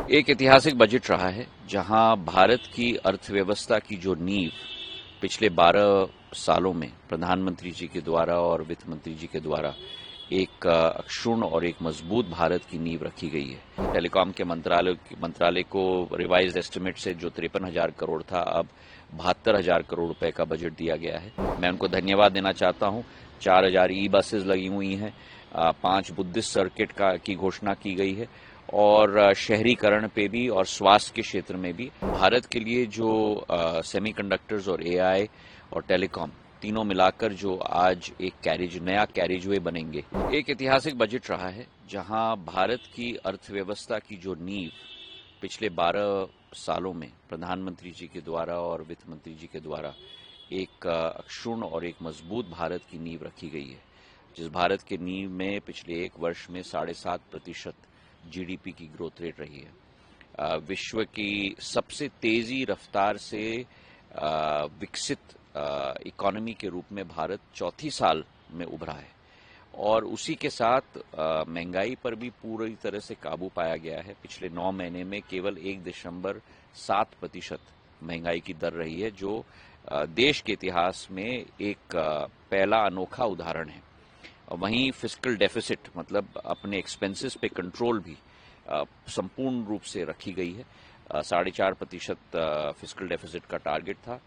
एक ऐतिहासिक बजट रहा है जहां भारत की अर्थव्यवस्था की जो नींव पिछले 12 सालों में प्रधानमंत्री जी के द्वारा और वित्त मंत्री जी के द्वारा एक अक्षुण्ण और एक मजबूत भारत की नींव रखी गई है। टेलीकॉम के मंत्रालय को रिवाइज्ड एस्टिमेट से जो 53,000 करोड़ था, अब 72,000 करोड़ रुपए का बजट दिया गया है। मैं उनको धन्यवाद देना चाहता हूं। 4,000 ई बसेज लगी हुई हैं, 5 बुद्धिस्ट सर्किट की घोषणा की गई है और शहरीकरण पे भी और स्वास्थ्य के क्षेत्र में भी भारत के लिए जो सेमीकंडक्टर्स और एआई और टेलीकॉम तीनों मिलाकर जो आज एक नया कैरिजवे बनेंगे। एक ऐतिहासिक बजट रहा है जहां भारत की अर्थव्यवस्था की जो नींव पिछले 12 सालों में प्रधानमंत्री जी के द्वारा और वित्त मंत्री जी के द्वारा एक अक्षुण्ण और एक मजबूत भारत की नींव रखी गई है। जिस भारत के नींव में पिछले एक वर्ष में 7.5% जीडीपी की ग्रोथ रेट रही है। विश्व की सबसे तेजी रफ्तार से विकसित इकोनॉमी के रूप में भारत चौथी साल में उभरा है और उसी के साथ महंगाई पर भी पूरी तरह से काबू पाया गया है। पिछले 9 महीने में केवल 1.7% महंगाई की दर रही है, जो देश के इतिहास में एक पहला अनोखा उदाहरण है। वहीं फिस्कल डेफिसिट मतलब अपने एक्सपेंसेस पे कंट्रोल भी संपूर्ण रूप से रखी गई है। 4.5% फिस्कल डेफिसिट का टारगेट था।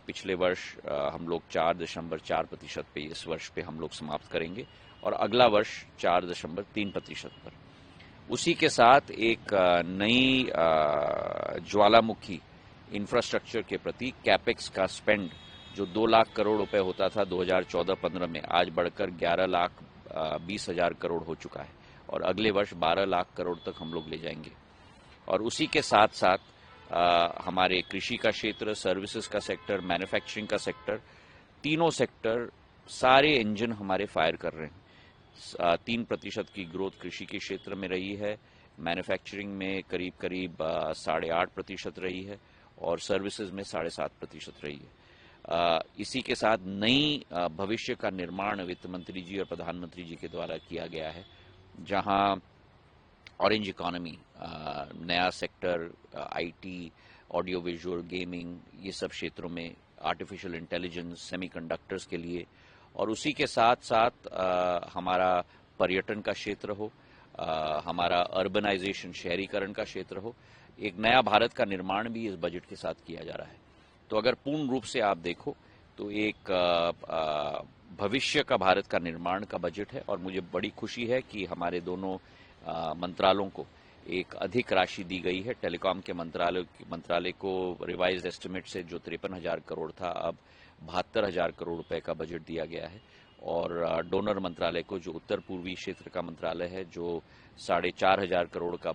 पिछले वर्ष हम लोग 4.4% पे इस वर्ष पे हम लोग समाप्त करेंगे और अगला वर्ष 4.3% पर। उसी के साथ एक नई ज्वालामुखी इंफ्रास्ट्रक्चर के प्रति कैपेक्स का स्पेंड जो 2 लाख करोड़ रुपए होता था 2014-15 में, आज बढ़कर 11,20,000 करोड़ हो चुका है और अगले वर्ष 12 लाख करोड़ तक हम लोग ले जाएंगे। और उसी के साथ साथ हमारे कृषि का क्षेत्र, सर्विसेज का सेक्टर, मैन्युफैक्चरिंग का सेक्टर, तीनों सेक्टर सारे इंजन हमारे फायर कर रहे हैं। 3% की ग्रोथ कृषि के क्षेत्र में रही है, मैन्युफैक्चरिंग में करीब 8.5% रही है और सर्विसेज में 7.5% रही है। इसी के साथ नई भविष्य का निर्माण वित्त मंत्री जी और प्रधानमंत्री जी के द्वारा किया गया है, जहां ऑरेंज इकोनॉमी, नया sector, IT, audio visual, gaming, ये सब क्षेत्रों में, आर्टिफिशियल इंटेलिजेंस, सेमीकंडक्टर्स के लिए, और उसी के साथ साथ हमारा पर्यटन का क्षेत्र हो, हमारा अर्बनाइजेशन, शहरीकरण का क्षेत्र हो, एक नया भारत का निर्माण भी इस बजट के साथ किया जा रहा है। तो अगर पूर्ण रूप से आप देखो तो एक भविष्य का भारत का निर्माण का बजट है और मुझे बड़ी खुशी है कि हमारे दोनों मंत्रालयों को एक अधिक राशि दी गई है। टेलीकॉम के मंत्रालय को रिवाइज्ड एस्टिमेट से जो 53,000 करोड़ था, अब 72,000 करोड़ रुपए का बजट दिया गया है और डोनर मंत्रालय को, जो उत्तर पूर्वी क्षेत्र का मंत्रालय है, जो 4,500 करोड़ का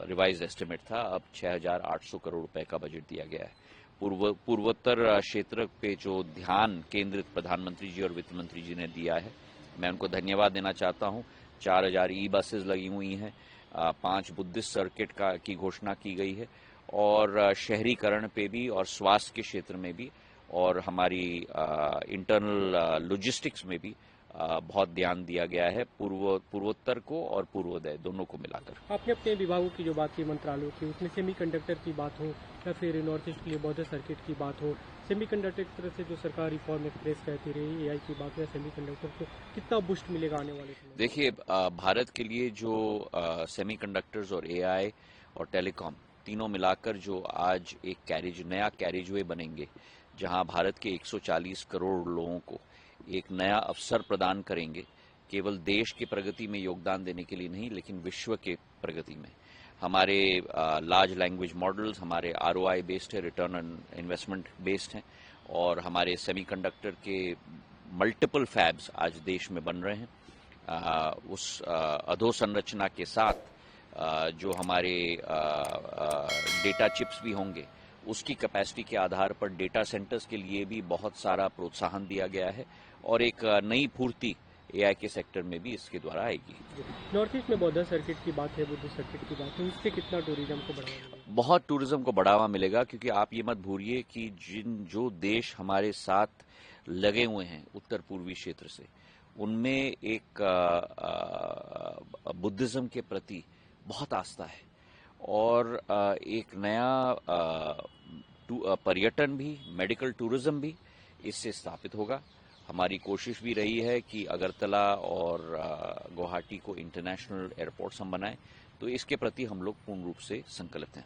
रिवाइज्ड एस्टिमेट था, अब 6,800 करोड़ रुपए का बजट दिया गया है। पूर्वोत्तर क्षेत्र पे जो ध्यान केंद्रित प्रधानमंत्री जी और वित्त मंत्री जी ने दिया है, मैं उनको धन्यवाद देना चाहता हूं। 4,000 ई बसेज लगी हुई हैं, 5 बुद्धिस्ट सर्किट की घोषणा की गई है और शहरीकरण पे भी और स्वास्थ्य के क्षेत्र में भी और हमारी इंटरनल लॉजिस्टिक्स में भी बहुत ध्यान दिया गया है, पूर्वोत्तर को और पूर्वोदय दोनों को मिलाकर। आपने अपने विभागों की जो बात की, मंत्रालयों की, उसमें सेमीकंडक्टर की बात हो या फिर नॉर्थ ईस्ट के लिए बौद्ध सर्किट की बात हो, सेमीकंडक्टर की तरफ से जो सरकार रिफॉर्म एक्सप्रेस कहती रही, एआई की बात हो या सेमीकंडक्टर को कितना बूस्ट मिलेगा आने वाले समय? देखिए, भारत के लिए जो सेमीकंडक्टर्स और एआई और टेलीकॉम तीनों मिलाकर जो आज एक नया कैरिजवे बनेंगे, जहां भारत के 140 करोड़ लोगों को एक नया अवसर प्रदान करेंगे, केवल देश की प्रगति में योगदान देने के लिए नहीं, लेकिन विश्व के प्रगति में। हमारे लार्ज लैंग्वेज मॉडल्स हमारे आरओआई बेस्ड है, रिटर्न ऑन इन्वेस्टमेंट बेस्ड हैं और हमारे सेमीकंडक्टर के मल्टीपल फैब्स आज देश में बन रहे हैं। उस अधोसंरचना के साथ जो हमारे डेटा चिप्स भी होंगे, उसकी कैपेसिटी के आधार पर डेटा सेंटर्स के लिए भी बहुत सारा प्रोत्साहन दिया गया है और एक नई फूर्ति एआई के सेक्टर में भी इसके द्वारा आएगी। नॉर्थ ईस्ट में बौद्ध सर्किट की बात है, बुद्ध सर्किट की बात है, उससे कितना टूरिज्म को बढ़ावा मिलेगा? बहुत टूरिज्म को बढ़ावा मिलेगा, क्योंकि आप ये मत भूलिए कि जो देश हमारे साथ लगे हुए हैं उत्तर पूर्वी क्षेत्र से, उनमें एक बुद्धिज्म के प्रति बहुत आस्था है और एक नया पर्यटन भी, मेडिकल टूरिज्म भी इससे स्थापित होगा। हमारी कोशिश भी रही है कि अगरतला और गुवाहाटी को इंटरनेशनल एयरपोर्ट्स हम बनाएं, तो इसके प्रति हम लोग पूर्ण रूप से संकल्पित हैं।